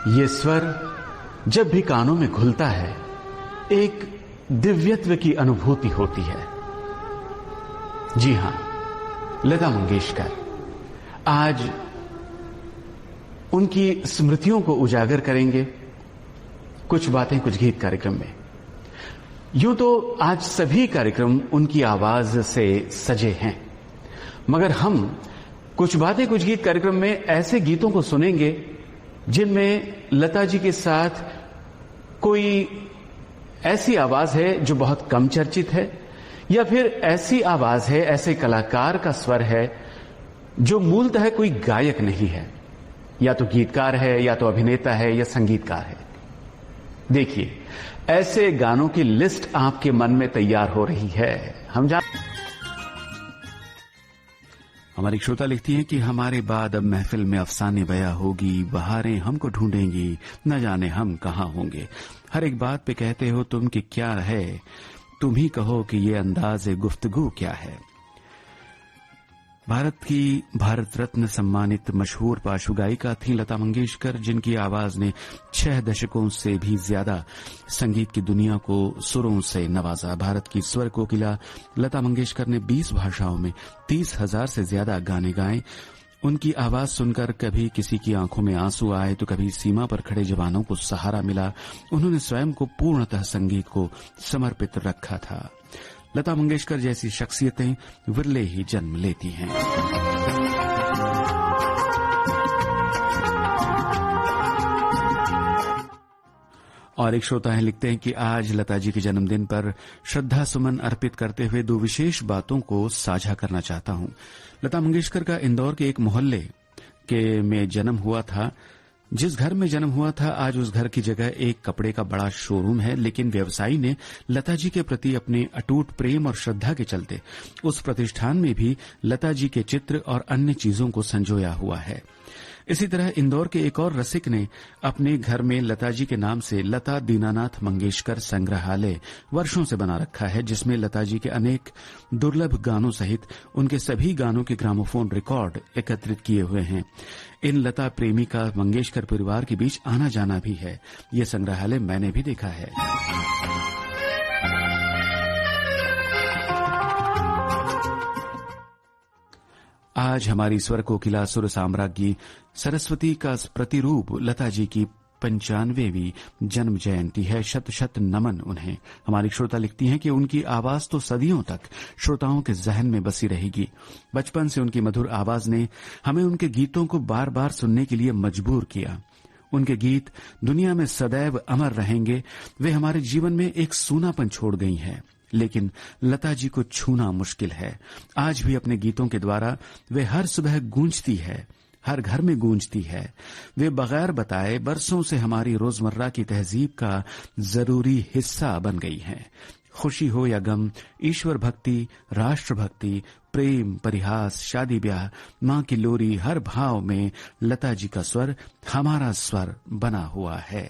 ये स्वर जब भी कानों में घुलता है, एक दिव्यत्व की अनुभूति होती है। जी हां, लता मंगेशकर। आज उनकी स्मृतियों को उजागर करेंगे कुछ बातें कुछ गीत कार्यक्रम में। यूं तो आज सभी कार्यक्रम उनकी आवाज से सजे हैं, मगर हम कुछ बातें कुछ गीत कार्यक्रम में ऐसे गीतों को सुनेंगे जिनमें लता जी के साथ कोई ऐसी आवाज है जो बहुत कम चर्चित है, या फिर ऐसी आवाज है, ऐसे कलाकार का स्वर है जो मूलतः कोई गायक नहीं है, या तो गीतकार है, या तो अभिनेता है, या संगीतकार है। देखिए, ऐसे गानों की लिस्ट आपके मन में तैयार हो रही है। हमारी श्रोता लिखती हैं कि हमारे बाद अब महफिल में अफसाने बयां होगी, बहारें हमको ढूंढेंगी, न जाने हम कहां होंगे। हर एक बात पे कहते हो तुम कि क्या है, तुम ही कहो कि ये अंदाज़े गुफ्तगू क्या है। भारत की भारत रत्न सम्मानित मशहूर पार्श्व गायिका थी लता मंगेशकर, जिनकी आवाज ने 6 दशकों से भी ज्यादा संगीत की दुनिया को सुरों से नवाजा। भारत की स्वर कोकिला लता मंगेशकर ने 20 भाषाओं में 30,000 से ज्यादा गाने गाए। उनकी आवाज सुनकर कभी किसी की आंखों में आंसू आए तो कभी सीमा पर खड़े जवानों को सहारा मिला। उन्होंने स्वयं को पूर्णतः संगीत को समर्पित रखा था। लता मंगेशकर जैसी शख्सियतें विरले ही जन्म लेती हैं। और एक श्रोता है लिखते हैं कि आज लता जी के जन्मदिन पर श्रद्धा सुमन अर्पित करते हुए 2 विशेष बातों को साझा करना चाहता हूं। लता मंगेशकर का इंदौर के एक मोहल्ले में जन्म हुआ था। जिस घर में जन्म हुआ था, आज उस घर की जगह एक कपड़े का बड़ा शोरूम है, लेकिन व्यवसायी ने लता जी के प्रति अपने अटूट प्रेम और श्रद्धा के चलते उस प्रतिष्ठान में भी लता जी के चित्र और अन्य चीजों को संजोया हुआ है। इसी तरह इंदौर के एक और रसिक ने अपने घर में लता जी के नाम से लता दीनानाथ मंगेशकर संग्रहालय वर्षों से बना रखा है, जिसमें लता जी के अनेक दुर्लभ गानों सहित उनके सभी गानों के ग्रामोफोन रिकॉर्ड एकत्रित किए हुए हैं। इन लता प्रेमी का मंगेशकर परिवार के बीच आना जाना भी है। ये संग्रहालय मैंने भी देखा है। आज हमारी स्वर कोकिला सुर साम्राज्ञी सरस्वती का प्रतिरूप लता जी की 95वीं जन्म जयंती है। शत शत नमन उन्हें। हमारी श्रोता लिखती हैं कि उनकी आवाज तो सदियों तक श्रोताओं के जहन में बसी रहेगी। बचपन से उनकी मधुर आवाज ने हमें उनके गीतों को बार बार सुनने के लिए मजबूर किया। उनके गीत दुनिया में सदैव अमर रहेंगे। वे हमारे जीवन में एक सूनापन छोड़ गई हैं, लेकिन लता जी को छूना मुश्किल है। आज भी अपने गीतों के द्वारा वे हर सुबह गूंजती है, हर घर में गूंजती है। वे बगैर बताए बरसों से हमारी रोजमर्रा की तहजीब का जरूरी हिस्सा बन गई हैं। खुशी हो या गम, ईश्वर भक्ति, राष्ट्र भक्ति, प्रेम, परिहास, शादी ब्याह, मां की लोरी, हर भाव में लता जी का स्वर हमारा स्वर बना हुआ है।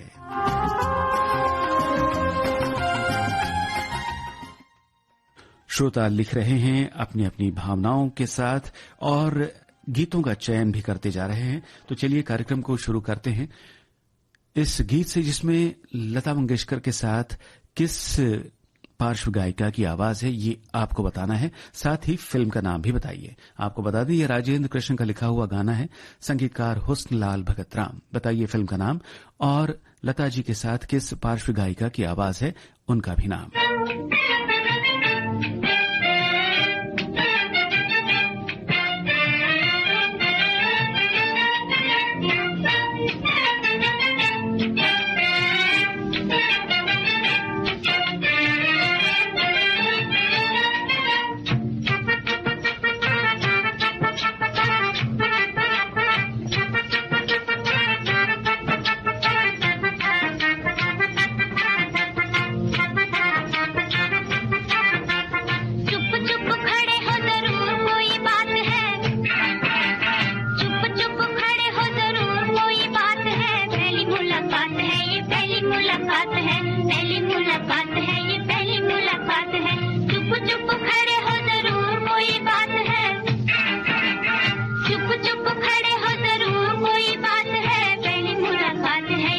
श्रोता लिख रहे हैं अपनी अपनी भावनाओं के साथ और गीतों का चयन भी करते जा रहे हैं। तो चलिए कार्यक्रम को शुरू करते हैं इस गीत से, जिसमें लता मंगेशकर के साथ किस पार्श्व गायिका की आवाज है ये आपको बताना है। साथ ही फिल्म का नाम भी बताइए। आपको बता दें, यह राजेंद्र कृष्ण का लिखा हुआ गाना है, संगीतकार हुस्नलाल भगत राम। बताइए फिल्म का नाम और लता जी के साथ किस पार्श्व गायिका की आवाज है, उनका भी नाम। चुप चुप खड़े हो जरूर, कोई बात है, पहली मुलाकात है।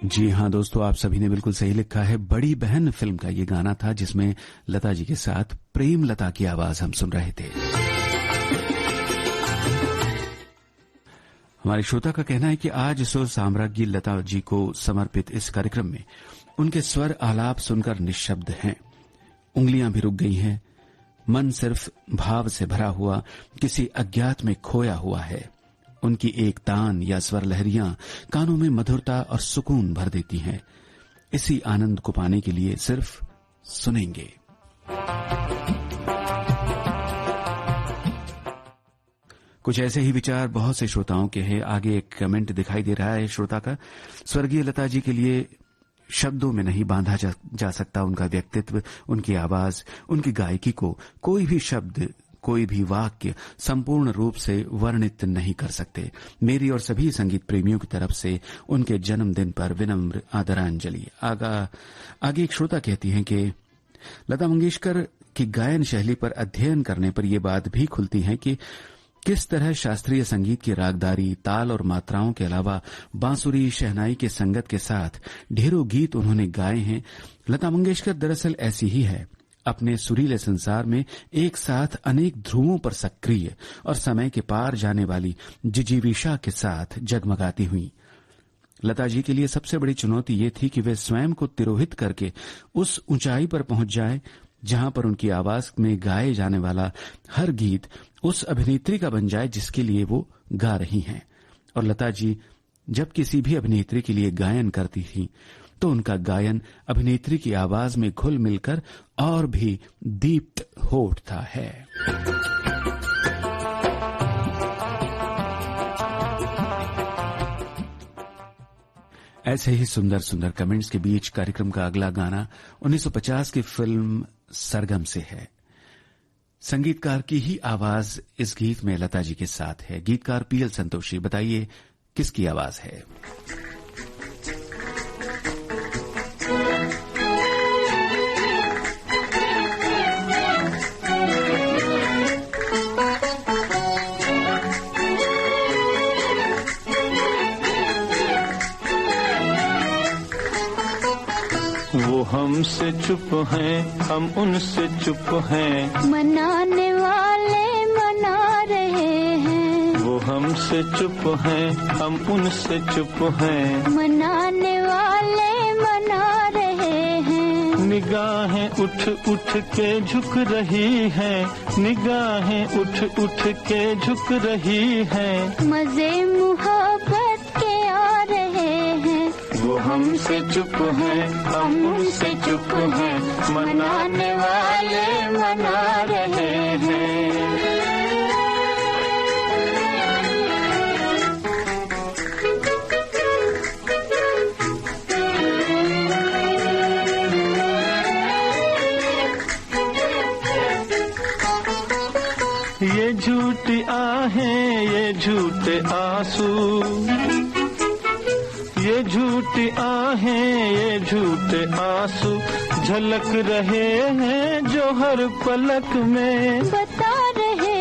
जी हाँ दोस्तों, आप सभी ने बिल्कुल सही लिखा है। बड़ी बहन फिल्म का ये गाना था जिसमें लता जी के साथ प्रेम लता की आवाज हम सुन रहे थे। हमारे श्रोता का कहना है कि आज सुर साम्राज्ञी लता जी को समर्पित इस कार्यक्रम में उनके स्वर आलाप सुनकर निःशब्द हैं, उंगलियां भी रुक गई हैं, मन सिर्फ भाव से भरा हुआ किसी अज्ञात में खोया हुआ है। उनकी एक तान या स्वर लहरियां कानों में मधुरता और सुकून भर देती हैं। इसी आनंद को पाने के लिए सिर्फ सुनेंगे। कुछ ऐसे ही विचार बहुत से श्रोताओं के हैं। आगे एक कमेंट दिखाई दे रहा है श्रोता का। स्वर्गीय लता जी के लिए शब्दों में नहीं बांधा जा सकता उनका व्यक्तित्व, उनकी आवाज, उनकी गायकी को कोई भी शब्द, कोई भी वाक्य संपूर्ण रूप से वर्णित नहीं कर सकते। मेरी और सभी संगीत प्रेमियों की तरफ से उनके जन्मदिन पर विनम्र आदरांजलि। आगे एक श्रोता कहती हैं कि लता मंगेशकर की गायन शैली पर अध्ययन करने पर यह बात भी खुलती है कि किस तरह शास्त्रीय संगीत की रागदारी, ताल और मात्राओं के अलावा बांसुरी, शहनाई के संगत के साथ ढेरों गीत उन्होंने गाए हैं। लता मंगेशकर दरअसल ऐसी ही है, अपने सुरीले संसार में एक साथ अनेक ध्रुवों पर सक्रिय और समय के पार जाने वाली जिजीविषा के साथ जगमगाती हुई। लता जी के लिए सबसे बड़ी चुनौती ये थी कि वे स्वयं को तिरोहित करके उस ऊंचाई पर पहुंच जाए जहां पर उनकी आवाज में गाए जाने वाला हर गीत उस अभिनेत्री का बन जाए जिसके लिए वो गा रही हैं। और लता जी जब किसी भी अभिनेत्री के लिए गायन करती थी तो उनका गायन अभिनेत्री की आवाज में घुल मिलकर और भी दीप्त हो उठता है। ऐसे ही सुंदर सुंदर कमेंट्स के बीच कार्यक्रम का अगला गाना 1950 की फिल्म सरगम से है। संगीतकार की ही आवाज इस गीत में लता जी के साथ है। गीतकार पीएल संतोषी, बताइए किसकी आवाज है? वो हमसे चुप हैं, हम उनसे चुप हैं, मनाने वाले मना रहे हैं। वो हमसे चुप हैं, हम उनसे चुप हैं, मनाने वाले मना रहे हैं। निगाहें उठ उठ के झुक रही हैं, निगाहें उठ उठ के झुक रही हैं, मजे मुहब्बत के आ रहे हैं। वो हमसे चुप हैं, हम उनसे चुप हैं, मनाने वाले मना रहे हैं। ये झूठी आहें, ये झूठे आंसू, ये झूठी आहें, ये झूठे आंसू झलक रहे हैं जो हर पलक में बता रहे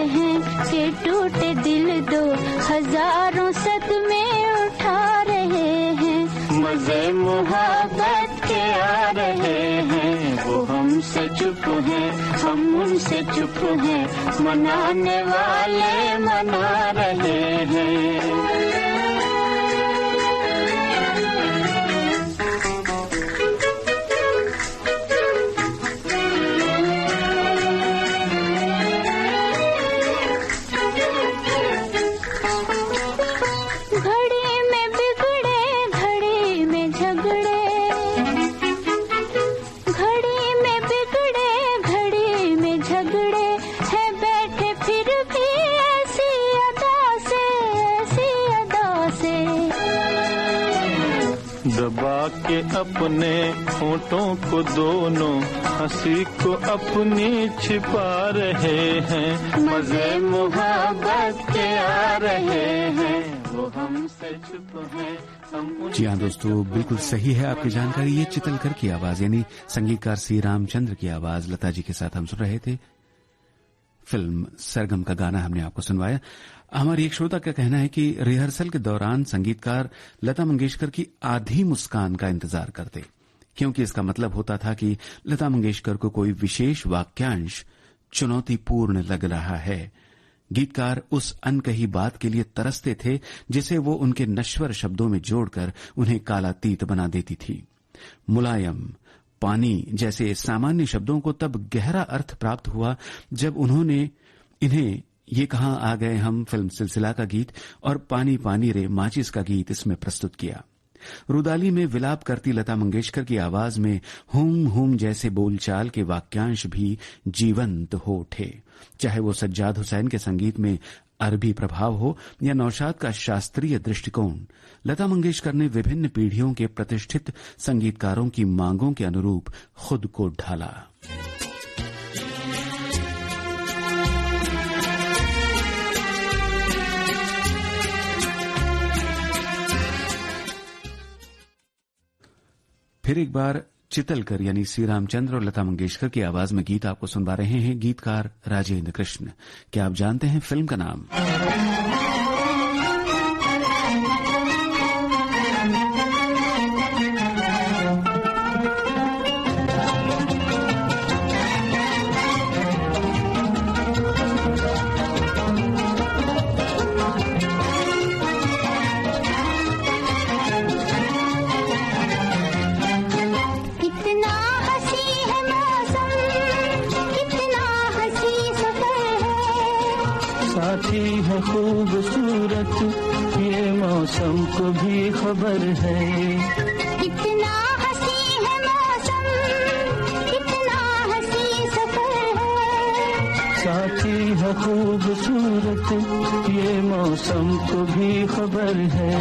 हैं कि टूटे दिल दो हजारों सदमे उठा रहे हैं। मजे मुहब्बत के आ रहे हैं। वो हमसे चुप हैं, हम उनसे चुप हैं, मनाने वाले मना रहे हैं। दबा के अपने होठों को दोनों हंसी को अपनी छिपा रहे हैं। मजे मुहब्बत के आ रहे हैं। वो हमसे चुप हैं, हम जी हाँ दोस्तों, बिल्कुल सही है आपकी जानकारी। ये चितलकर की आवाज यानी संगीतकार सी रामचंद्र की आवाज लता जी के साथ हम सुन रहे थे। फिल्म सरगम का गाना हमने आपको सुनवाया। हमारी एक श्रोता का कहना है कि रिहर्सल के दौरान संगीतकार लता मंगेशकर की आधी मुस्कान का इंतजार करते, क्योंकि इसका मतलब होता था कि लता मंगेशकर को कोई विशेष वाक्यांश चुनौतीपूर्ण लग रहा है। गीतकार उस अनकही बात के लिए तरसते थे जिसे वो उनके नश्वर शब्दों में जोड़कर उन्हें कालातीत बना देती थी। मुलायम, पानी जैसे सामान्य शब्दों को तब गहरा अर्थ प्राप्त हुआ जब उन्होंने इन्हें ये कहाँ आ गए हम फिल्म सिलसिला का गीत और पानी पानी रे माचिस का गीत इसमें प्रस्तुत किया। रुदाली में विलाप करती लता मंगेशकर की आवाज में हुम हुम जैसे बोलचाल के वाक्यांश भी जीवंत हो उठे। चाहे वो सज्जाद हुसैन के संगीत में अरबी प्रभाव हो या नौशाद का शास्त्रीय दृष्टिकोण, लता मंगेशकर ने विभिन्न पीढ़ियों के प्रतिष्ठित संगीतकारों की मांगों के अनुरूप खुद को ढाला। फिर एक बार चितलकर यानी श्री रामचंद्र और लता मंगेशकर की आवाज में गीत आपको सुनवा रहे हैं गीतकार राजेंद्र कृष्ण। क्या आप जानते हैं फिल्म का नाम? खूबसूरत ये मौसम को भी खबर है। कितना हंसी है मौसम, कितना हंसी सफर है। साथी है खूबसूरत ये मौसम को भी खबर है।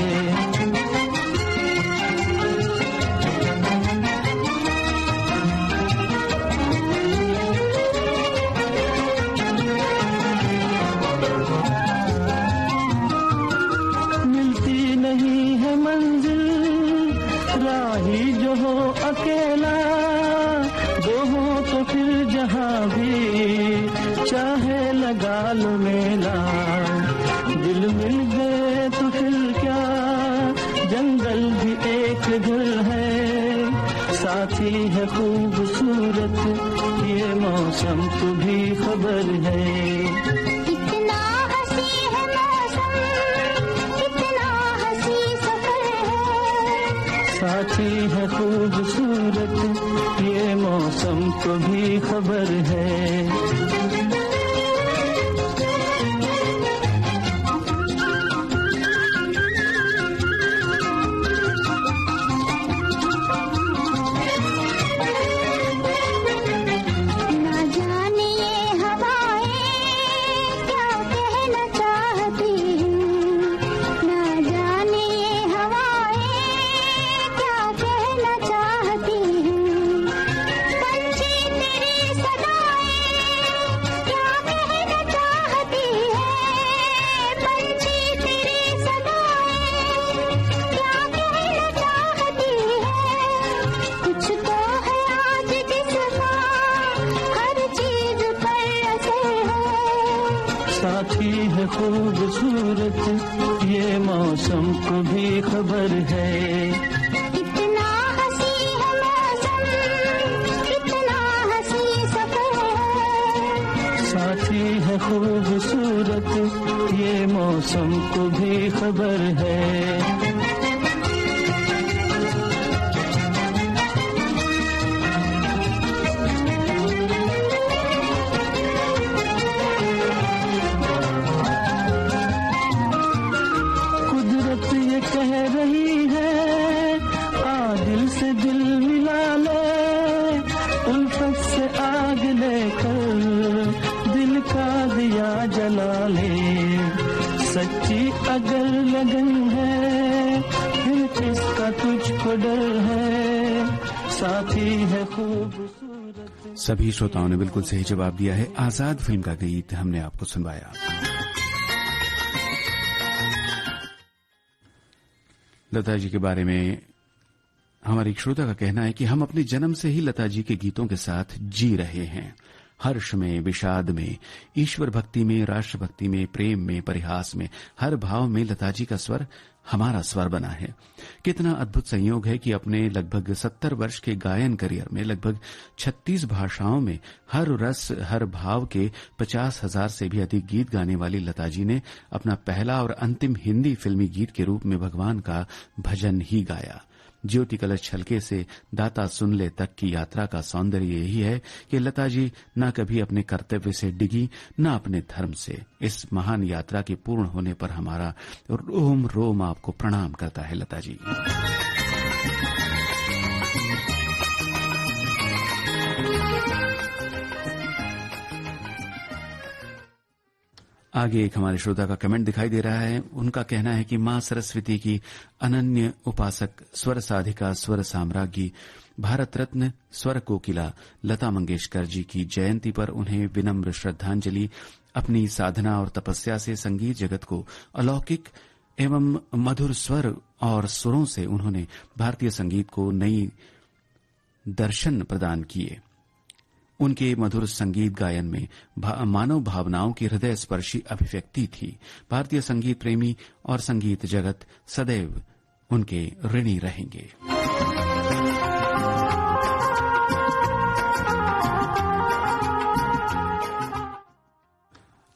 अकेला दो हो तो फिर जहाँ भी चाहे लगा लो मेला। दिल मिल गए तो फिर क्या, जंगल भी एक घर है। साथी है खूबसूरत ये मौसम को भी खबर है। साथी है खूबसूरत ये मौसम को भी खबर है। साथी है खूबसूरत ये मौसम को भी खबर है। कितना हंसी है मौसम, कितना हंसी सफर है। साथी है खूबसूरत ये मौसम को भी खबर है। कह रही है आ दिल से दिल मिला ले, उल्फत से आग लेकर दिल का दिया जला ले। सच्ची अगर लगन है फिर किसका तुझको डर है। साथी है खूबसूरत। सभी श्रोताओं ने बिल्कुल सही जवाब दिया है। आजाद फिल्म का गीत हमने आपको सुनवाया। लता जी के बारे में हमारे एक श्रोता का कहना है कि हम अपने जन्म से ही लता जी के गीतों के साथ जी रहे हैं। हर्ष में, विषाद में, ईश्वर भक्ति में, राष्ट्र भक्ति में, प्रेम में, परिहास में, हर भाव में लता जी का स्वर हमारा स्वर बना है। कितना अद्भुत संयोग है कि अपने लगभग 70 वर्ष के गायन करियर में लगभग 36 भाषाओं में हर रस, हर भाव के 50,000 से भी अधिक गीत गाने वाली लता जी ने अपना पहला और अंतिम हिंदी फिल्मी गीत के रूप में भगवान का भजन ही गाया। ज्योति कलश छलके से दाता सुन ले तक की यात्रा का सौंदर्य यही है कि लता जी न कभी अपने कर्तव्य से डिगी, न अपने धर्म से। इस महान यात्रा के पूर्ण होने पर हमारा रोम रोम आपको प्रणाम करता है लता जी। आगे एक हमारे श्रोता का कमेंट दिखाई दे रहा है। उनका कहना है कि मां सरस्वती की अनन्य उपासक, स्वर साधिका, स्वर साम्राज्ञी, भारत रत्न स्वर कोकिला लता मंगेशकर जी की जयंती पर उन्हें विनम्र श्रद्धांजलि। अपनी साधना और तपस्या से संगीत जगत को अलौकिक एवं मधुर स्वर और सुरों से उन्होंने भारतीय संगीत को नई दर्शन प्रदान किए। उनके मधुर संगीत गायन में मानव भावनाओं की हृदय स्पर्शी अभिव्यक्ति थी। भारतीय संगीत प्रेमी और संगीत जगत सदैव उनके ऋणी रहेंगे।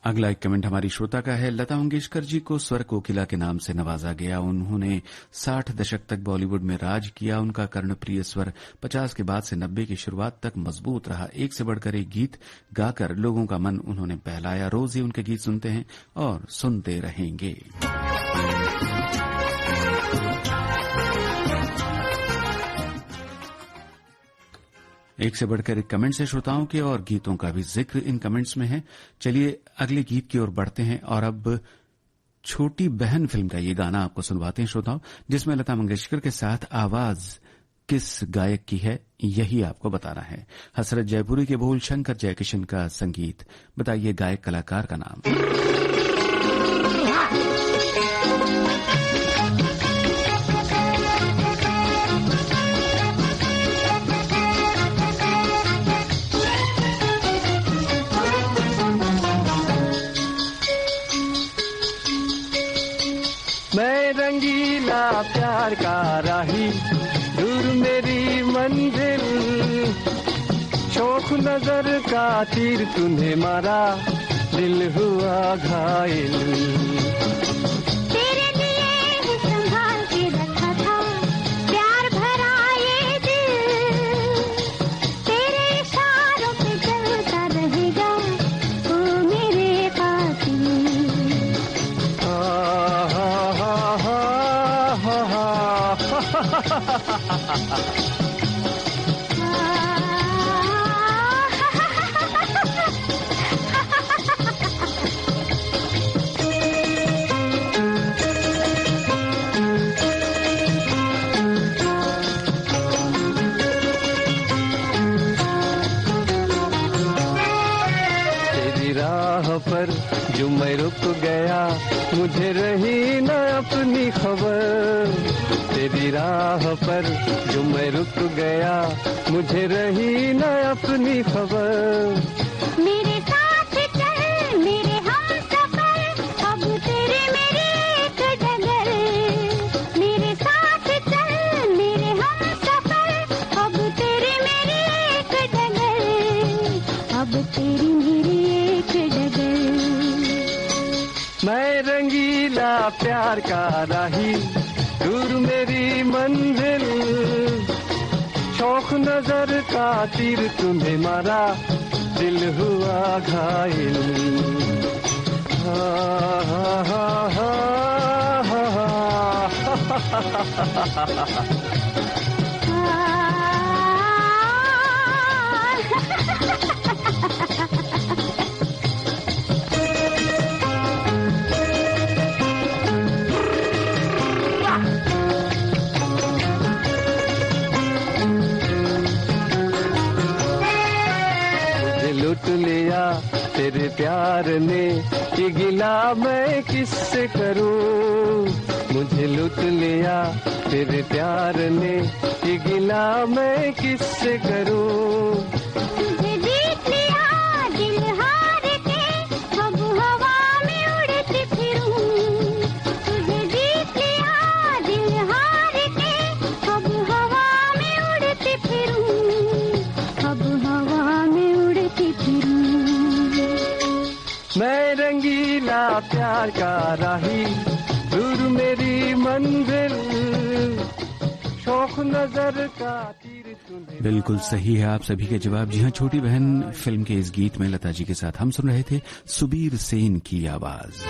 अगला एक कमेंट हमारी श्रोता का है। लता मंगेशकर जी को स्वर कोकिला के नाम से नवाजा गया। उन्होंने 60 दशक तक बॉलीवुड में राज किया। उनका कर्णप्रिय स्वर 50 के बाद से 90 की शुरुआत तक मजबूत रहा। एक से बढ़कर एक गीत गाकर लोगों का मन उन्होंने बहलाया। रोज ही उनके गीत सुनते हैं और सुनते रहेंगे। एक से बढ़कर एक कमेंट्स है श्रोताओं के और गीतों का भी जिक्र इन कमेंट्स में है। चलिए अगले गीत की ओर बढ़ते हैं और अब छोटी बहन फिल्म का ये गाना आपको सुनवाते हैं श्रोताओं, जिसमें लता मंगेशकर के साथ आवाज किस गायक की है यही आपको बताना है। हसरत जयपुरी के बोल, शंकर जयकिशन का संगीत। बताइए गायक कलाकार का नाम। मैं रंगीला प्यार का राही, दूर मेरी मंजिल, शौक नजर का तीर तूने मारा, दिल हुआ घायल। तेरे लिए ही संभाल के रखा था प्यार भरा ये दिल, तेरे इशारों पे चलता रहेगा ओ मेरे कातिल। तेरी राह पर जो मैं रुक गया, मुझे रही न अपनी खबर। तेरी राह पर जो मैं रुक गया, मुझे रही न अपनी खबर। मेरे साथ चल मेरे हमसफर, अब तेरे मेरे एक डगर। मेरे साथ चल मेरे हमसफर, अब तेरे मेरे एक डगर। अब तेरी मेरी एक डगर। मैं रंगीला प्यार का राही, दूर मेरी मंजिल, शौक नजर का तीर तुम्हें मारा, दिल हुआ घायल। हा हा हा हा हा। लुट लिया तेरे प्यार ने, ये गिला मैं किससे करूं। मुझे लुट लिया तेरे प्यार ने, ये गिला मैं किससे करूं। तुझे जीत लिया प्यार का राही, दूर मेरी मंजिल, शौक नजर का तीर चुने। बिल्कुल सही है आप सभी के जवाब। जी हाँ, छोटी बहन फिल्म के इस गीत में लता जी के साथ हम सुन रहे थे सुबीर सेन की आवाज।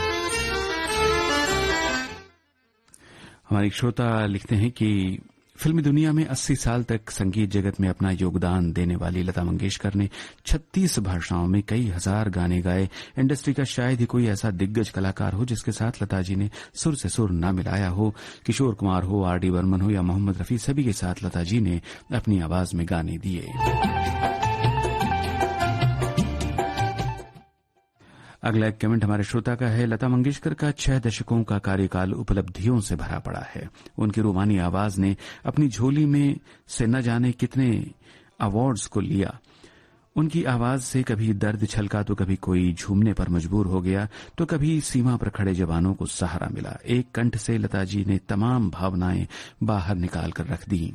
हमारे श्रोता लिखते हैं कि फिल्मी दुनिया में 80 साल तक संगीत जगत में अपना योगदान देने वाली लता मंगेशकर ने 36 भाषाओं में कई हजार गाने गाए। इंडस्ट्री का शायद ही कोई ऐसा दिग्गज कलाकार हो जिसके साथ लता जी ने सुर से सुर न मिलाया हो। किशोर कुमार हो, आर.डी. बर्मन हो या मोहम्मद रफी, सभी के साथ लता जी ने अपनी आवाज में गाने दिए। अगला एक कमेंट हमारे श्रोता का है। लता मंगेशकर का 6 दशकों का कार्यकाल उपलब्धियों से भरा पड़ा है। उनकी रूमानी आवाज ने अपनी झोली में से न जाने कितने अवार्ड्स को लिया। उनकी आवाज से कभी दर्द छलका तो कभी कोई झूमने पर मजबूर हो गया, तो कभी सीमा पर खड़े जवानों को सहारा मिला। एक कंठ से लता जी ने तमाम भावनाएं बाहर निकाल कर रख दी।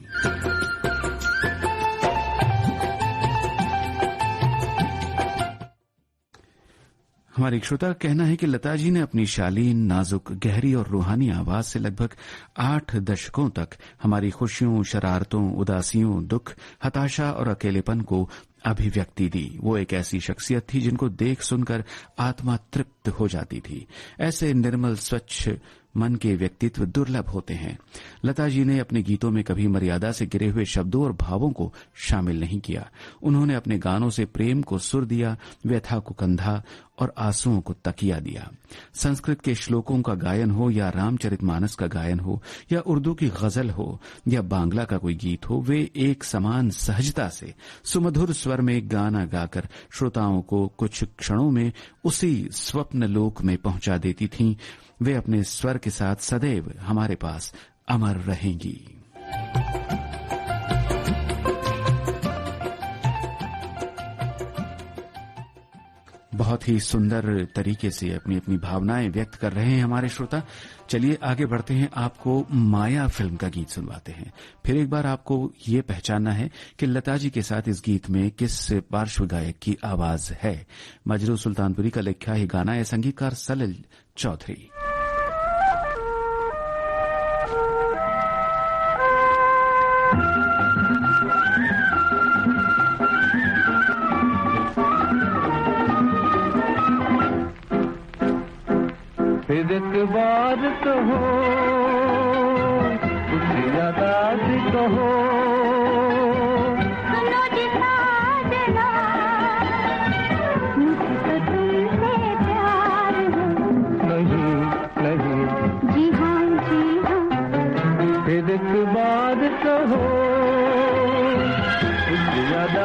हमारे एक श्रोता का कहना है कि लता जी ने अपनी शालीन, नाजुक, गहरी और रूहानी आवाज से लगभग 8 दशकों तक हमारी खुशियों, शरारतों, उदासियों, दुख, हताशा और अकेलेपन को अभिव्यक्ति दी। वो एक ऐसी शख्सियत थी जिनको देख सुनकर आत्मा तृप्त हो जाती थी। ऐसे निर्मल, स्वच्छ मन के व्यक्तित्व दुर्लभ होते हैं। लता जी ने अपने गीतों में कभी मर्यादा से गिरे हुए शब्दों और भावों को शामिल नहीं किया। उन्होंने अपने गानों से प्रेम को सुर दिया, व्यथा को कंधा और आंसुओं को तकिया दिया। संस्कृत के श्लोकों का गायन हो या रामचरितमानस का गायन हो या उर्दू की गजल हो या बांग्ला का कोई गीत हो, वे एक समान सहजता से सुमधुर स्वर में गाना गाकर श्रोताओं को कुछ क्षणों में उसी स्वप्न लोक में पहुंचा देती थीं। वे अपने स्वर के साथ सदैव हमारे पास अमर रहेंगी। बहुत ही सुंदर तरीके से अपनी अपनी भावनाएं व्यक्त कर रहे हैं हमारे श्रोता। चलिए आगे बढ़ते हैं, आपको माया फिल्म का गीत सुनवाते हैं। फिर एक बार आपको ये पहचानना है कि लता जी के साथ इस गीत में किस पार्श्व गायक की आवाज है। मजरू सुल्तानपुरी का लिखा है गाना है संगीतकार सलिल चौधरी। फिर एक बार कहो, कुछ याद कहो, सुनो जी साजना, मुझे तो तुमसे प्यार है। नहीं नहीं, जी हाँ जी हाँ। फिर एक बार कहो, कुछ याद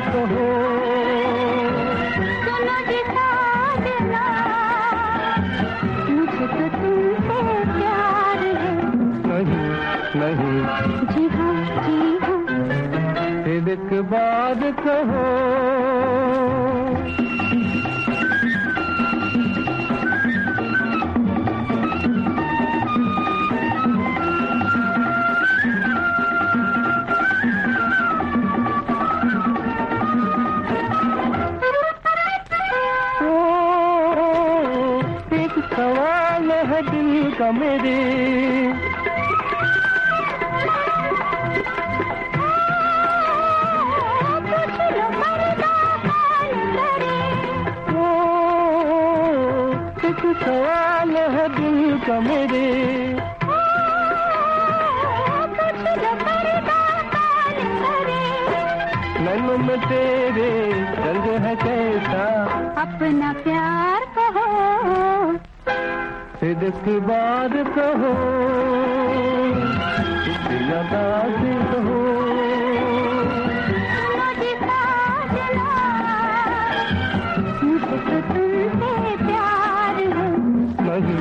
कहो, सुनो जी साजना, मुझे तो तुमसे प्यार है। नहीं नहीं, जी हाँ जी हाँ। फिर एक बार कहो। सवाल है दिल का मेरे, एक सवाल है दिल का मेरे, नैनों में तेरे रंग है कैसा, अपना प्यार कहो, फिर इसके बाद कहो, याद कहो, मुझे साजना, मुझे तो तुमसे प्यार है। नहीं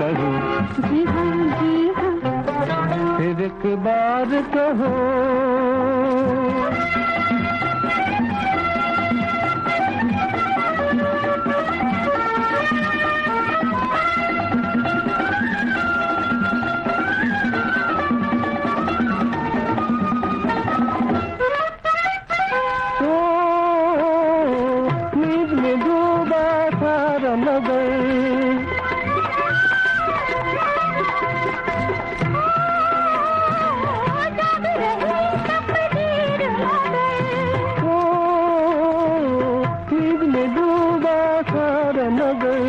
नहीं, जी हाँ जी हाँ। फिर एक बार कहो। नींद में डूबा सारा मगर, डूबा सारा नगर,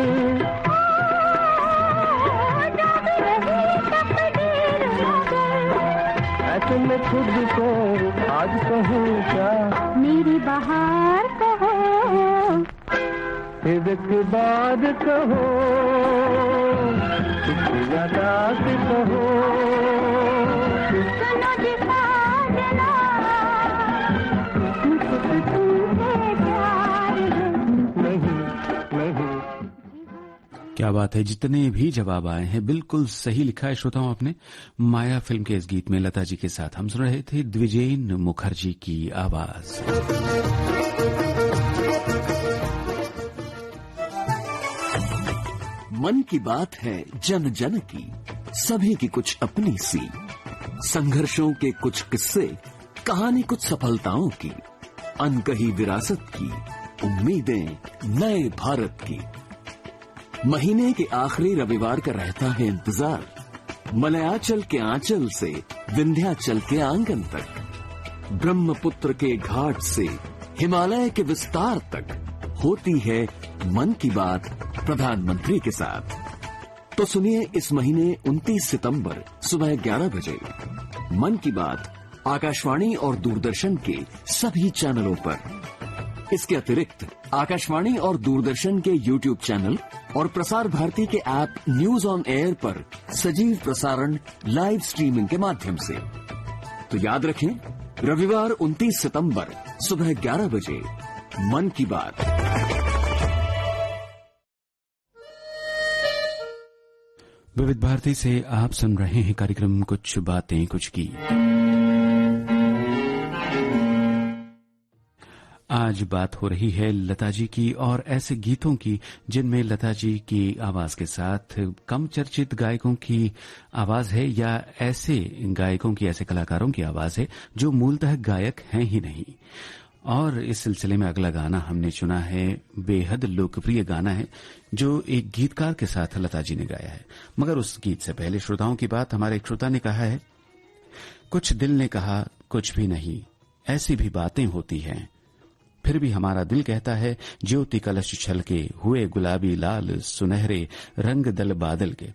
ऐसे में खुद को आज कहूँ क्या, मेरी बहार कहो, फिर के बाद कहो, ज्यादा से कहो, सुनो जी साजना, मुझको तो तुमसे प्यार है। नहीं नहीं। क्या बात है, जितने भी जवाब आए हैं बिल्कुल सही लिखा है श्रोताओं आपने। माया फिल्म के इस गीत में लता जी के साथ हम सुन रहे थे द्विजेन मुखर्जी की आवाज। मन की बात है जन जन की, सभी की कुछ अपनी सी, संघर्षों के कुछ किस्से, कहानी कुछ सफलताओं की, अनकही विरासत की, उम्मीदें नए भारत की। महीने के आखिरी रविवार का रहता है इंतजार, मलयाचल के आंचल से विंध्याचल के आंगन तक, ब्रह्मपुत्र के घाट से हिमालय के विस्तार तक होती है मन की बात प्रधानमंत्री के साथ। तो सुनिए इस महीने 29 सितंबर सुबह 11 बजे मन की बात आकाशवाणी और दूरदर्शन के सभी चैनलों पर। इसके अतिरिक्त आकाशवाणी और दूरदर्शन के YouTube चैनल और प्रसार भारती के ऐप न्यूज ऑन एयर पर सजीव प्रसारण लाइव स्ट्रीमिंग के माध्यम से। तो याद रखें, रविवार 29 सितंबर सुबह 11 बजे मन की बात। विविध भारती से आप सुन रहे हैं कार्यक्रम कुछ बातें कुछ की। आज बात हो रही है लता जी की और ऐसे गीतों की जिनमें लता जी की आवाज के साथ कम चर्चित गायकों की आवाज है या ऐसे गायकों की, ऐसे कलाकारों की आवाज है जो मूलतः गायक हैं ही नहीं। और इस सिलसिले में अगला गाना हमने चुना है, बेहद लोकप्रिय गाना है जो एक गीतकार के साथ लता जी ने गाया है। मगर उस गीत से पहले श्रोताओं की बात, हमारे एक श्रोता ने कहा है, कुछ दिल ने कहा कुछ भी नहीं, ऐसी भी बातें होती हैं, फिर भी हमारा दिल कहता है ज्योति कलश छलके, हुए गुलाबी लाल सुनहरे रंग दल बादल के।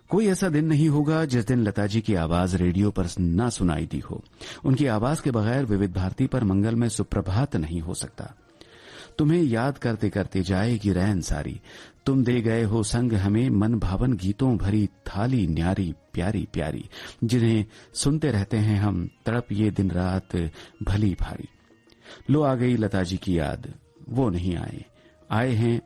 कोई ऐसा दिन नहीं होगा जिस दिन लता जी की आवाज रेडियो पर न सुनाई दी हो। उनकी आवाज के बगैर विविध भारती पर मंगल में सुप्रभात नहीं हो सकता। तुम्हें याद करते करते जाएगी रैन सारी, तुम दे गए हो संग हमें मन भावन गीतों भरी थाली न्यारी प्यारी प्यारी, जिन्हें सुनते रहते हैं हम तड़प ये दिन रात भली भारी। लो आ गई लता जी की याद, वो नहीं आए हैं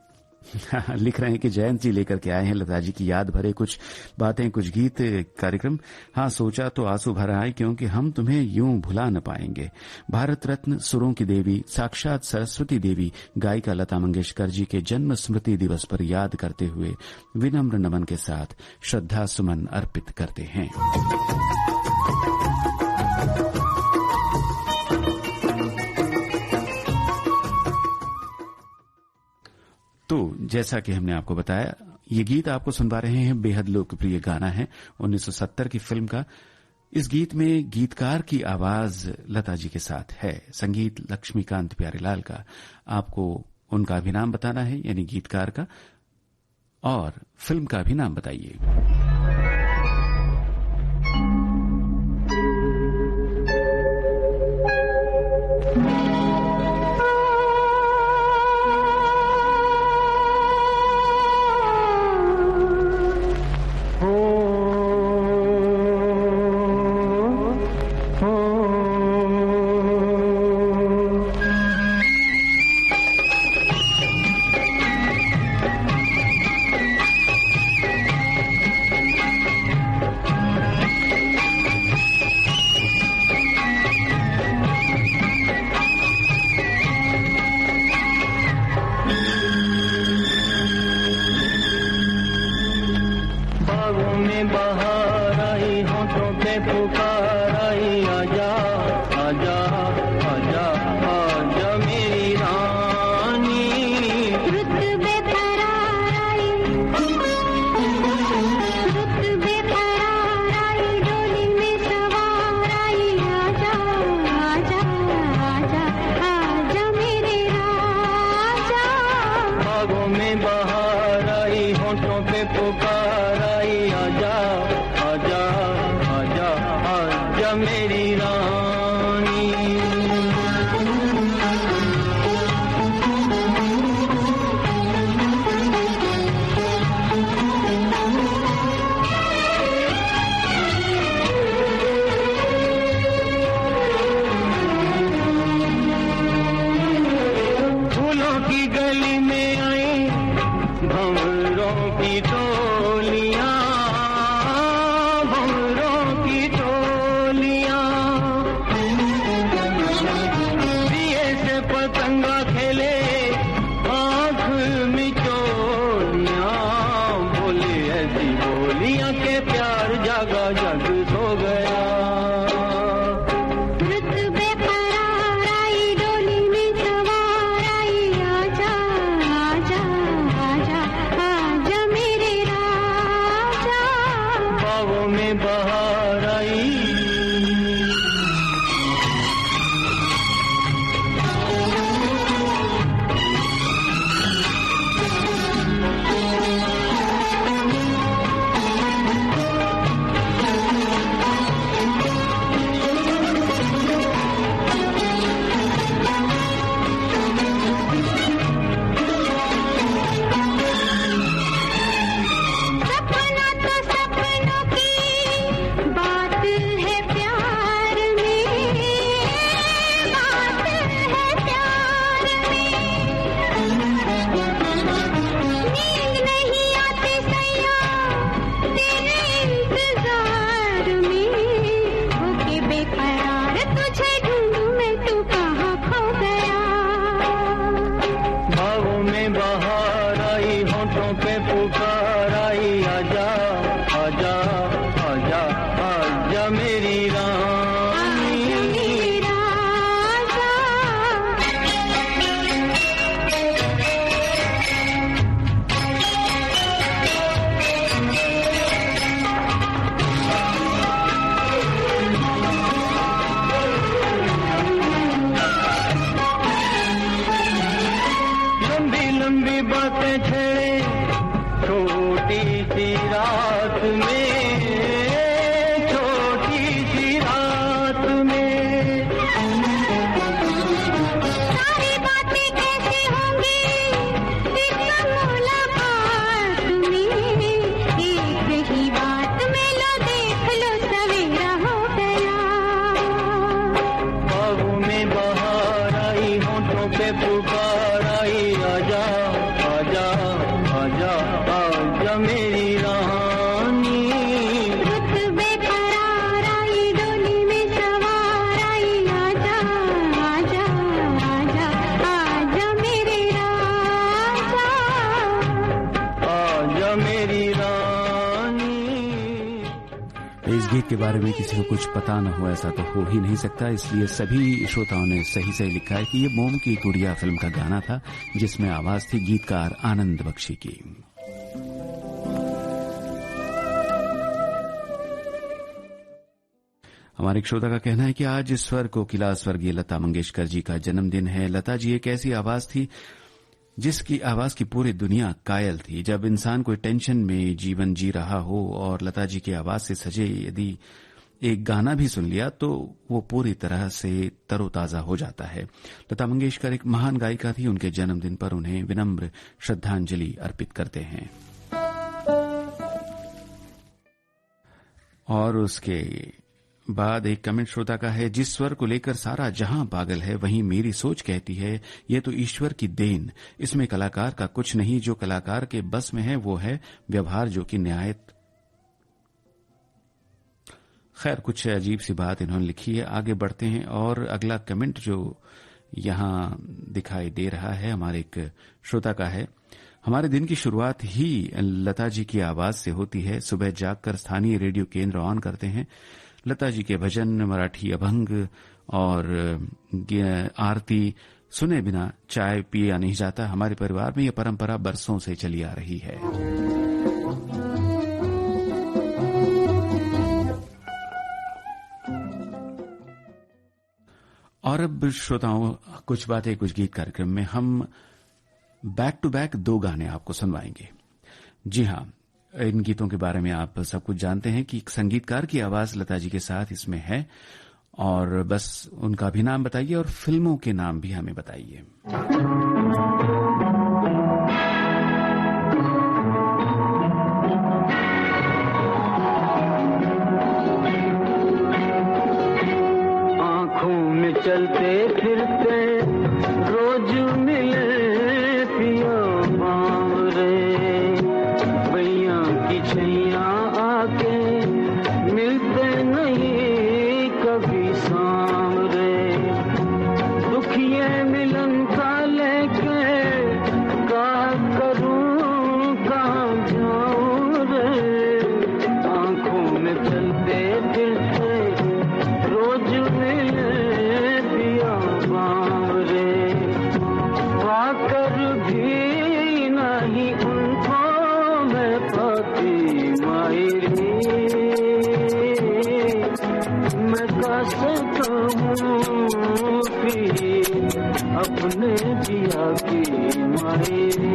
लिख रहे हैं कि जयंत जी लेकर के आए हैं लता जी की याद भरे कुछ बातें कुछ गीत कार्यक्रम। हाँ, सोचा तो आंसू भर आए क्योंकि हम तुम्हें यूं भुला न पाएंगे। भारत रत्न सुरों की देवी साक्षात सरस्वती देवी गायिका लता मंगेशकर जी के जन्म स्मृति दिवस पर याद करते हुए विनम्र नमन के साथ श्रद्धा सुमन अर्पित करते हैं। तो जैसा कि हमने आपको बताया, ये गीत आपको सुनवा रहे हैं, बेहद लोकप्रिय गाना है 1970 की फिल्म का। इस गीत में गीतकार की आवाज लता जी के साथ है, संगीत लक्ष्मीकांत प्यारेलाल का। आपको उनका भी नाम बताना है, यानी गीतकार का, और फिल्म का भी नाम बताइए। बागों में बहार आई, होठों पे पुकार आई, आजा आजा आजा आजा मेरी रानी। फूलों की गली में आई भंवरों की टोलियां, भंवरों की टोलियां, दिए से पतंगा खेले आँख मिचोलियां, बोले ऐसी बोलियां के प्यार जागा जग सो गया। रुत बेकरार आई, डोली में सवार आई, आजा आजा आजा आजा मेरे राजा। बागों में बहार आई। सपना तो सपनों की बात है प्यार में, बात है प्यार में। नींद नहीं आती सैया तेरे इंतजार में, होके बेकरार तुझे ढूंढूं मैं, तू कहाँ खो गया। बागों में बहार आई, होठों पे पुकार आई, आजा आजा आजा आजा मेरी रानी। मेरा राजा। लंबी लंबी बातें छेड़े छोटी सी रात में, छोटी सी रात में। सारी बातें कैसी होंगी इस मुलाकात में, एक ही बात में लो देख लो सवेरा हो गया। बागों में बहार आई, होठों पे पुकार आई, आजा आजा आजा आजा मेरी रानी। रुत बेकरार आई, डोली में सवार आई, आजा आजा आजा आजा मेरे राजा। आजा मेरी रानी। इस गीत के बारे में किसी को कुछ पता न हो ऐसा तो हो ही नहीं सकता, इसलिए सभी श्रोताओं ने सही सही लिखा है कि ये मोम की गुड़िया फिल्म का गाना था, जिसमें आवाज थी गीतकार आनंद बख्शी की। हमारे एक श्रोता का कहना है कि आज स्वर कोकिला स्वर्गीय लता मंगेशकर जी का जन्मदिन है। लता जी एक ऐसी आवाज थी जिसकी आवाज की पूरी दुनिया कायल थी। जब इंसान कोई टेंशन में जीवन जी रहा हो और लता जी की आवाज से सजे यदि एक गाना भी सुन लिया तो वो पूरी तरह से तरोताजा हो जाता है। लता मंगेशकर एक महान गायिका थी। उनके जन्मदिन पर उन्हें विनम्र श्रद्धांजलि अर्पित करते हैं। और उसके बाद एक कमेंट श्रोता का है, जिस स्वर को लेकर सारा जहां पागल है वहीं मेरी सोच कहती है ये तो ईश्वर की देन, इसमें कलाकार का कुछ नहीं, जो कलाकार के बस में है वो है व्यवहार जो कि निहायत। खैर कुछ अजीब सी बात इन्होंने लिखी है। आगे बढ़ते हैं और अगला कमेंट जो यहां दिखाई दे रहा है हमारे एक श्रोता का है, हमारे दिन की शुरुआत ही लता जी की आवाज से होती है। सुबह जागकर स्थानीय रेडियो केंद्र ऑन करते हैं, लता जी के भजन, मराठी अभंग और आरती सुने बिना चाय पिया नहीं जाता। हमारे परिवार में यह परंपरा बरसों से चली आ रही है। और अब श्रोताओं कुछ बातें कुछ गीत कार्यक्रम में हम बैक टू बैक 2 गाने आपको सुनवाएंगे। जी हाँ, इन गीतों के बारे में आप सब कुछ जानते हैं कि एक संगीतकार की आवाज लता जी के साथ इसमें है, और बस उनका भी नाम बताइए और फिल्मों के नाम भी हमें बताइए। आँखों में चलते फिरते रोज मिले पिया बावरे, भैया की छैया आके मिलते नहीं कभी सांवरे, दुखिए मिलन का लेके कहा करूं कहाँ जाऊं रे, आँखों में चलते फिरते रोज मिले पिया बावरे, पाकर भी नहीं उनको मैं पाती मायरी, मैं कैसे कहूँ कि अपने जिया की मायरी,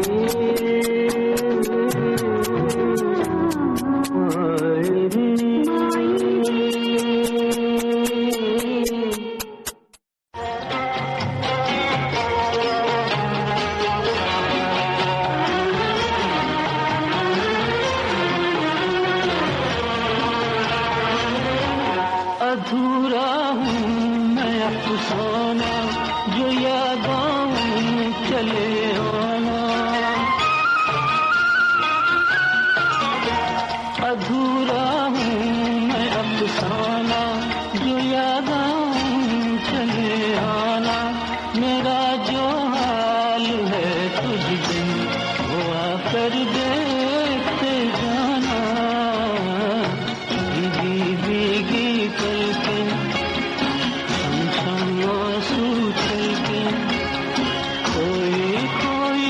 अधूरा हूँ मैं अफसाना जो यादों में चले आना, अधूरा हूँ मैं अफसाना जो यादों में चले आना, मेरा जो हाल है तुझ बिन वो आकर देखते जाना, भीगी भीगी पलके छम आंसू छलके, कोई कोई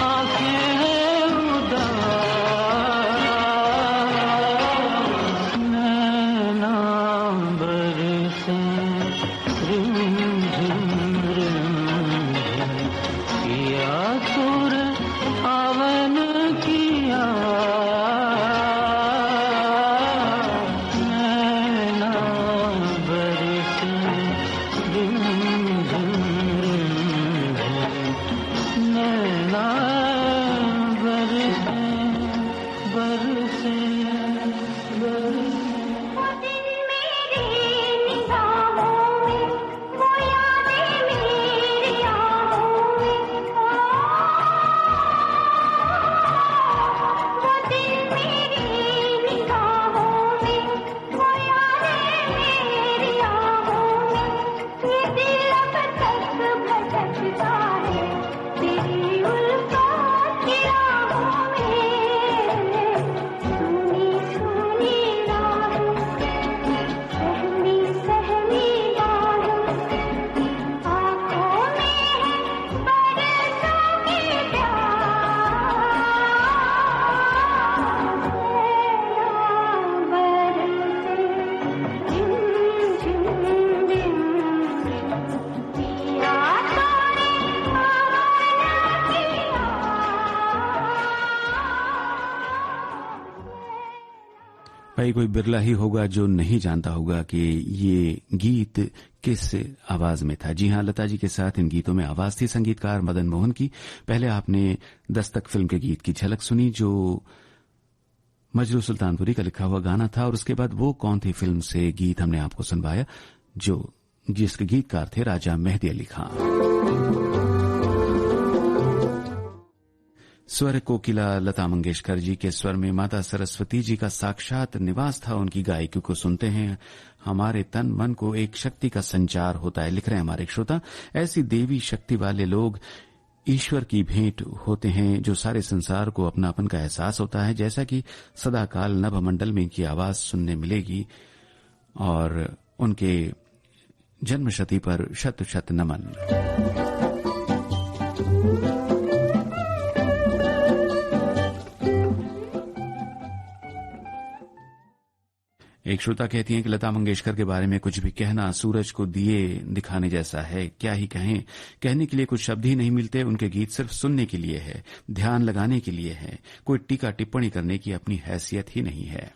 आंखें हैं उदास, नैना बरसे रिमझिम रिमझिम, किया तूने आवन किया, नैना बरसे रिमझिम रिमझिम, नैना बरसे बरसे बरसे। वो दिन मेरी निगाहों में, वो यादें मेरी आहों में, वो दिन मेरी निगाहों में, वो यादें मेरी आहों में, ये दिल अब तक भटकता है तेरी उल्फत की राहों में, सुनी सुनी राहों, सहमी सहमी बाहों, आँखों में है बरसों की प्यास, नैना बरसे झिम झिम झिम, पिया तूने आवन किया। भाई कोई बिरला ही होगा जो नहीं जानता होगा कि ये गीत किस आवाज में था। जी हाँ, लता जी के साथ इन गीतों में आवाज थी संगीतकार मदन मोहन की। पहले आपने दस्तक फिल्म के गीत की झलक सुनी जो मजरू सुल्तानपुरी का लिखा हुआ गाना था, और उसके बाद वो कौन थी फिल्म से गीत हमने आपको सुनवाया जिसके गीतकार थे राजा मेहदी अली खान। स्वर कोकिला लता मंगेशकर जी के स्वर में माता सरस्वती जी का साक्षात निवास था। उनकी गायकी को सुनते हैं हमारे तन मन को एक शक्ति का संचार होता है। लिख रहे हैं हमारे श्रोता, ऐसी देवी शक्ति वाले लोग ईश्वर की भेंट होते हैं जो सारे संसार को अपनापन का एहसास होता है, जैसा कि सदाकाल नभमंडल में इनकी आवाज सुनने मिलेगी। और उनके जन्मशती पर शत शत नमन। एक श्रोता कहती हैं कि लता मंगेशकर के बारे में कुछ भी कहना सूरज को दिए दिखाने जैसा है। क्या ही कहें, कहने के लिए कुछ शब्द ही नहीं मिलते। उनके गीत सिर्फ सुनने के लिए है, ध्यान लगाने के लिए है। कोई टीका टिप्पणी करने की अपनी हैसियत ही नहीं है।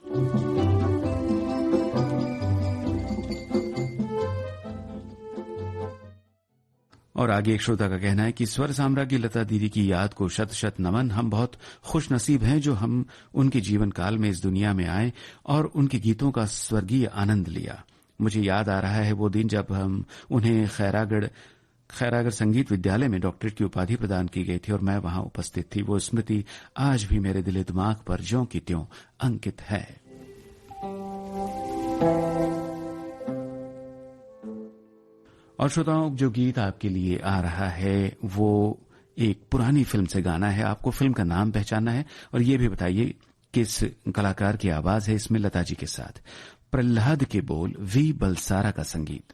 और आगे एक श्रोता का कहना है कि स्वर साम्राज्ञी लता दीदी की याद को शत शत नमन। हम बहुत खुश नसीब हैं जो हम उनके जीवन काल में इस दुनिया में आए और उनके गीतों का स्वर्गीय आनंद लिया। मुझे याद आ रहा है वो दिन जब हम उन्हें खैरागढ़ संगीत विद्यालय में डॉक्टरेट की उपाधि प्रदान की गई थी और मैं वहां उपस्थित थी। वो स्मृति आज भी मेरे दिले दिमाग पर ज्यों की त्यों अंकित है। और श्रोताओं, जो गीत आपके लिए आ रहा है वो एक पुरानी फिल्म से गाना है। आपको फिल्म का नाम पहचानना है और ये भी बताइए किस कलाकार की आवाज है इसमें। लता जी के साथ प्रहलाद के बोल, वी बलसारा का संगीत।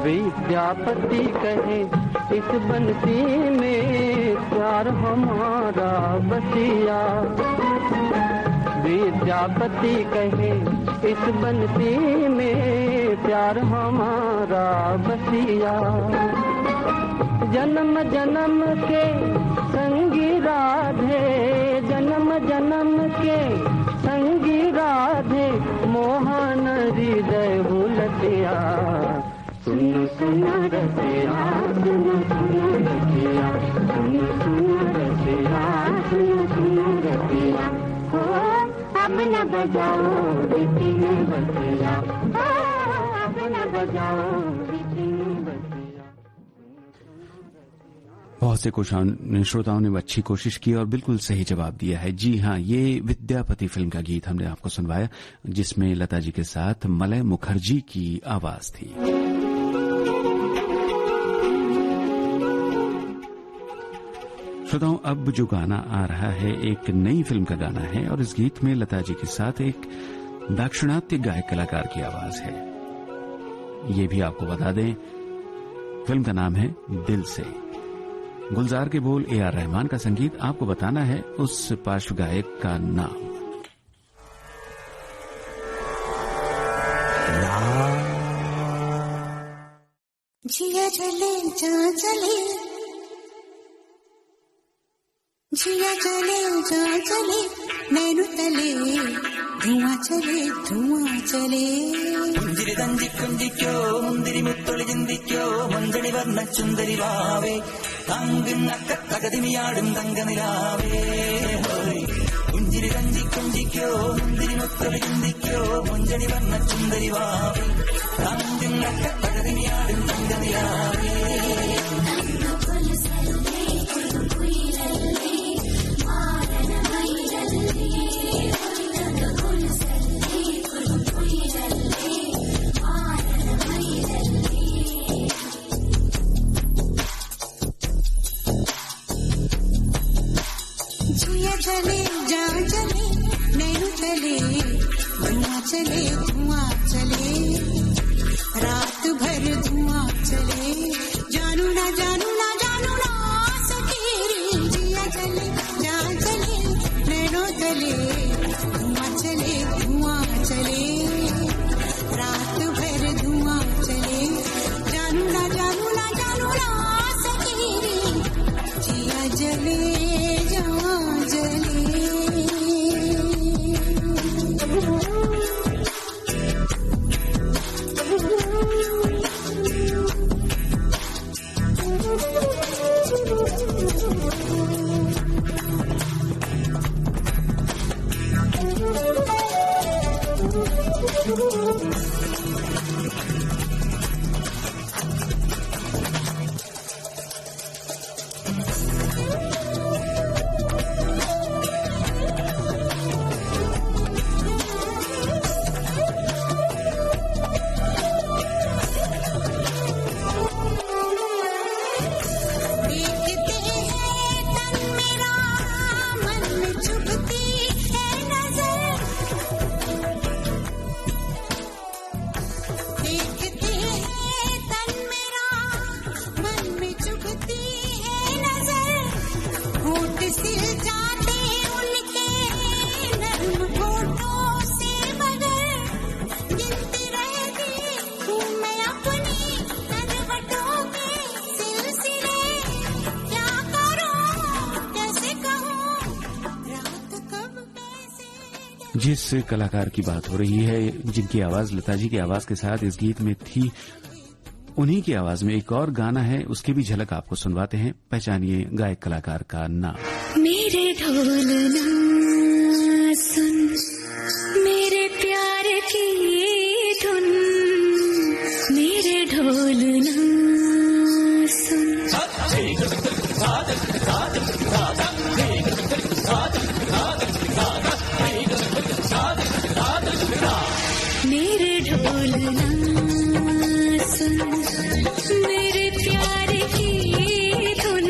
विद्यापति कहे इस बंसी में प्यार हमारा बसिया। विद्यापति कहे इस बंसी में प्यार हमारा बसिया। जन्म जन्म के संगी राधे, जन्म जन्म के संगी राधे, मोहन हृदय भूलतिया। सुनो सुनो रसिया, सुनो सुनो रसिया, सुनो सुनो रसिया, सुनो सुनो रसिया। हो अब न बजाओ बिपिन बसिया, हो अब न बजाओ बिपिन बसिया। बहुत से श्रोताओं ने अच्छी कोशिश की और बिल्कुल सही जवाब दिया है। जी हाँ, ये विद्यापति फिल्म का गीत हमने आपको सुनवाया जिसमें लता जी के साथ मलय मुखर्जी की आवाज थी। श्रोताओं, अब जो गाना आ रहा है एक नई फिल्म का गाना है और इस गीत में लता जी के साथ एक दाक्षिणात्य गायक कलाकार की आवाज है। ये भी आपको बता दें, फिल्म का नाम है दिल से। गुलजार के बोल, AR रहमान का संगीत। आपको बताना है उस पार्श्व गायक का नाम। जिया चले जा चले जिया चले जा चले नैनु तले धुआं चले പുഞ്ചിരി തഞ്ചിക്കൊഞ്ചിക്കോ മുന്തിരി മുത്തൊളി ചിന്തിക്കോ മഞ്ചണി വർണ്ണ ചുന്ദരി വാവേ തങ്കുന്നക്ക തകതിമിയാടും തങ്കനിലാവേ പുഞ്ചിരി തഞ്ചിക്കൊഞ്ചിക്കോ മുന്തിരി മുത്തൊളി ചിന്തിക്കോ മഞ്ചണി വർണ്ണ ചുന്ദരി വാവേ തങ്കുന്നക്ക തകതിമിയാടും തങ്കനിലാവേ चले जा चले नैनु तले धुआं चले रात भर धुआं चले जानू ना सके रे जिया चले जा चले नैनु तले धुआं चले रात भर धुआं चले जानू ना सके रे जिया जले जिस कलाकार की बात हो रही है, जिनकी आवाज लता जी की आवाज के साथ इस गीत में थी, उन्हीं की आवाज में एक और गाना है, उसकी भी झलक आपको सुनवाते हैं। पहचानिए गायक कलाकार का नाम। मेरे ढोलना सुन मेरे प्यार की धुन, मेरे ढोलना सुन। मेरे ढोलना सुन मेरे प्यार की धुन,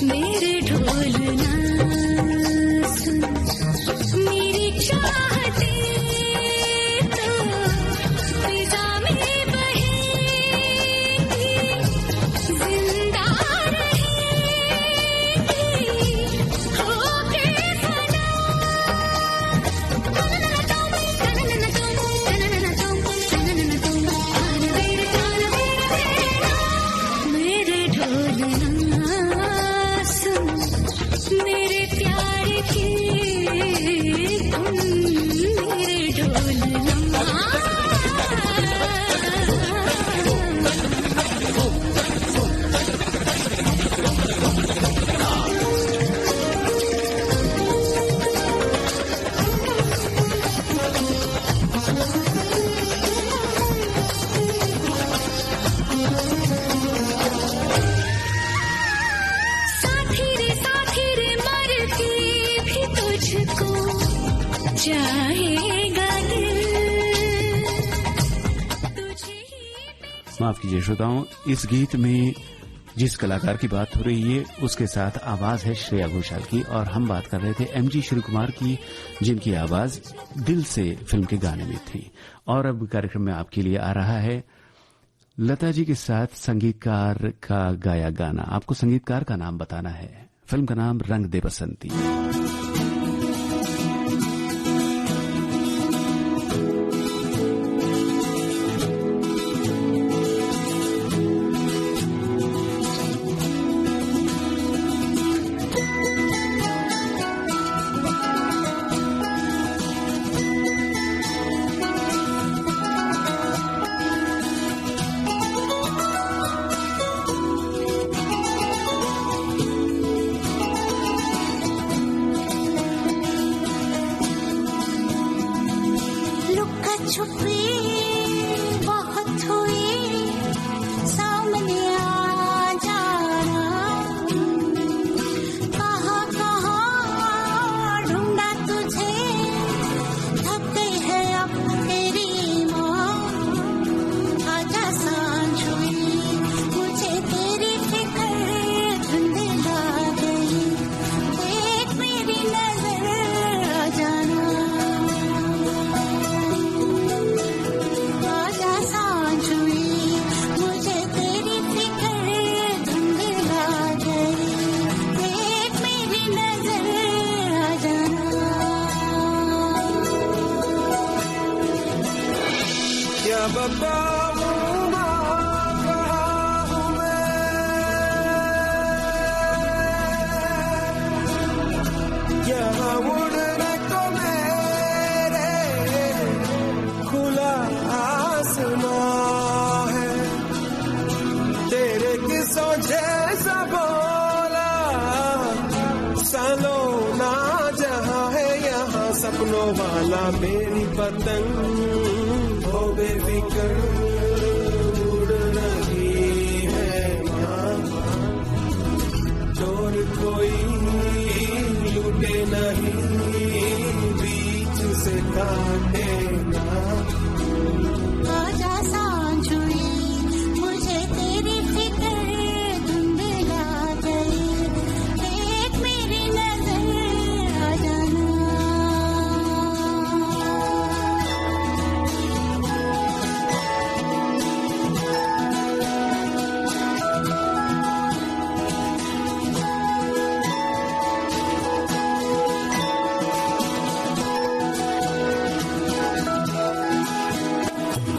मेरे ढोलना सुन। मेरी चाहते तो फिजा में बहेगी, जिंदा रहेगी होके फना। मेरे ढोलना सुन मेरे प्यार की धुन, मेरे ढोलना। साथी रे मर के भी तुझको चाहेगा दिल, तुझे ही। माफ कीजिए श्रोताओं, इस गीत में जिस कलाकार की बात हो रही है उसके साथ आवाज है श्रेया घोषाल की, और हम बात कर रहे थे एमजी श्री कुमार की, जिनकी आवाज दिल से फिल्म के गाने में थी। और अब कार्यक्रम में आपके लिए आ रहा है लता जी के साथ संगीतकार का गाया गाना। आपको संगीतकार का नाम बताना है। फिल्म का नाम रंग दे बसंती। अब काबूमा कहाँ हूँ मैं, यहाँ उड़ने को मेरे खुला आसमां है, तेरे किसों जैसा बोला सालों ना जहाँ है, यहाँ सपनों वाला मेरी पतंग हो बेफिक्र उड़ रही है माँ, चोर कोई लूटे नहीं बीच से काटे ना। आजा सांझ हुई मुझे तेरी फिक्र धुंधला गई, एक मेरी नजर आ जाना।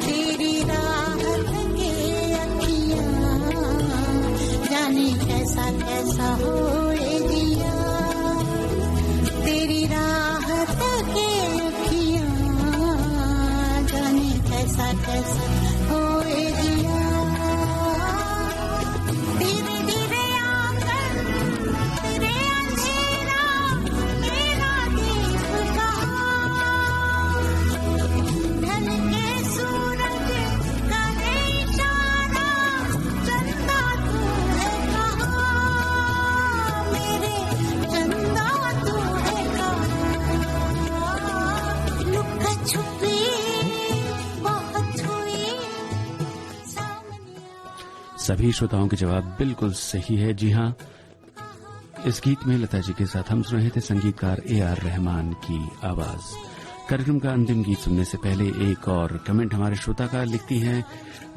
तेरी राहत के अखियाँ जाने कैसा कैसा होए दिया, तेरी राहत के अखियाँ जाने कैसा कैसा होए दिया। धीरे धीरे आकर तेरे अंधेरा मेरा देख कहाँ, ढल के सूरज करे इशारा, चंदा तू है कहाँ, मेरे चंदा तू है कहाँ। लुका छुपी बहुत हुई सामने। सभी श्रोताओं के जवाब बिल्कुल सही है। जी हाँ, इस गीत में लता जी के साथ हम सुन रहे थे संगीतकार AR रहमान की आवाज। कार्यक्रम का अंतिम गीत सुनने से पहले एक और कमेंट हमारे श्रोता का लिखती हैं,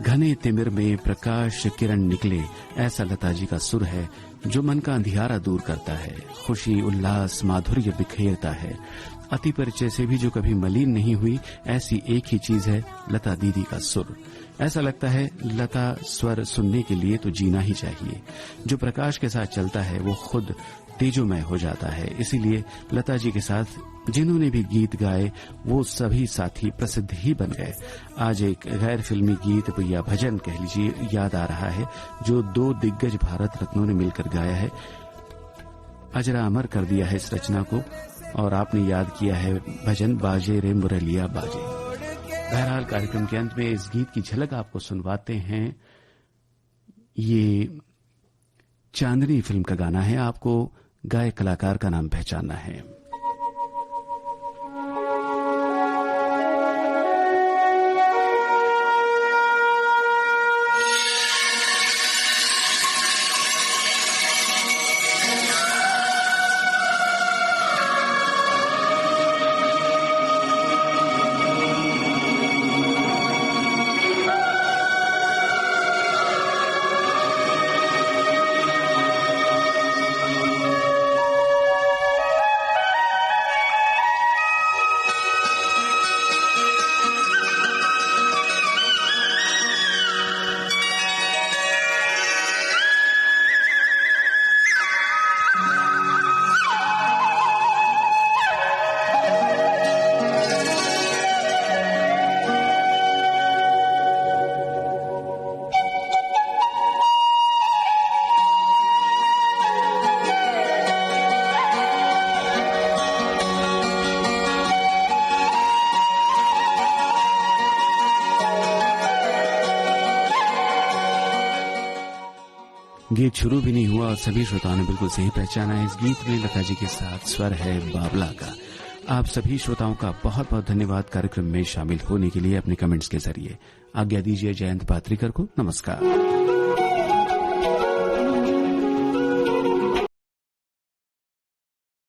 घने तिमिर में प्रकाश किरण निकले, ऐसा लता जी का सुर है जो मन का अंधियारा दूर करता है, खुशी उल्लास माधुर्य बिखेरता है, अति परिचय से भी जो कभी मलिन नहीं हुई, ऐसी एक ही चीज है लता दीदी का सुर। ऐसा लगता है लता स्वर सुनने के लिए तो जीना ही चाहिए, जो प्रकाश के साथ चलता है वो खुद तेजोमय हो जाता है। इसीलिए लता जी के साथ जिन्होंने भी गीत गाए वो सभी साथी प्रसिद्ध ही बन गए। आज एक गैर फिल्मी गीत या भजन कह लीजिए याद आ रहा है, जो 2 दिग्गज भारत रत्नों ने मिलकर गाया है, अजरा अमर कर दिया है इस रचना को, और आपने याद किया है भजन बाजे रे मुरलिया बाजे। बहरहाल कार्यक्रम के अंत में इस गीत की झलक आपको सुनवाते हैं। ये चांदनी फिल्म का गाना है, आपको गायक कलाकार का नाम पहचानना है। गीत शुरू भी नहीं हुआ और सभी श्रोताओं ने बिल्कुल सही पहचाना है। इस गीत में लता जी के साथ स्वर है बाबला का। आप सभी श्रोताओं का बहुत बहुत धन्यवाद कार्यक्रम में शामिल होने के लिए अपने कमेंट्स के जरिए। आज्ञा दीजिए जयंत पात्रिकर को। नमस्कार।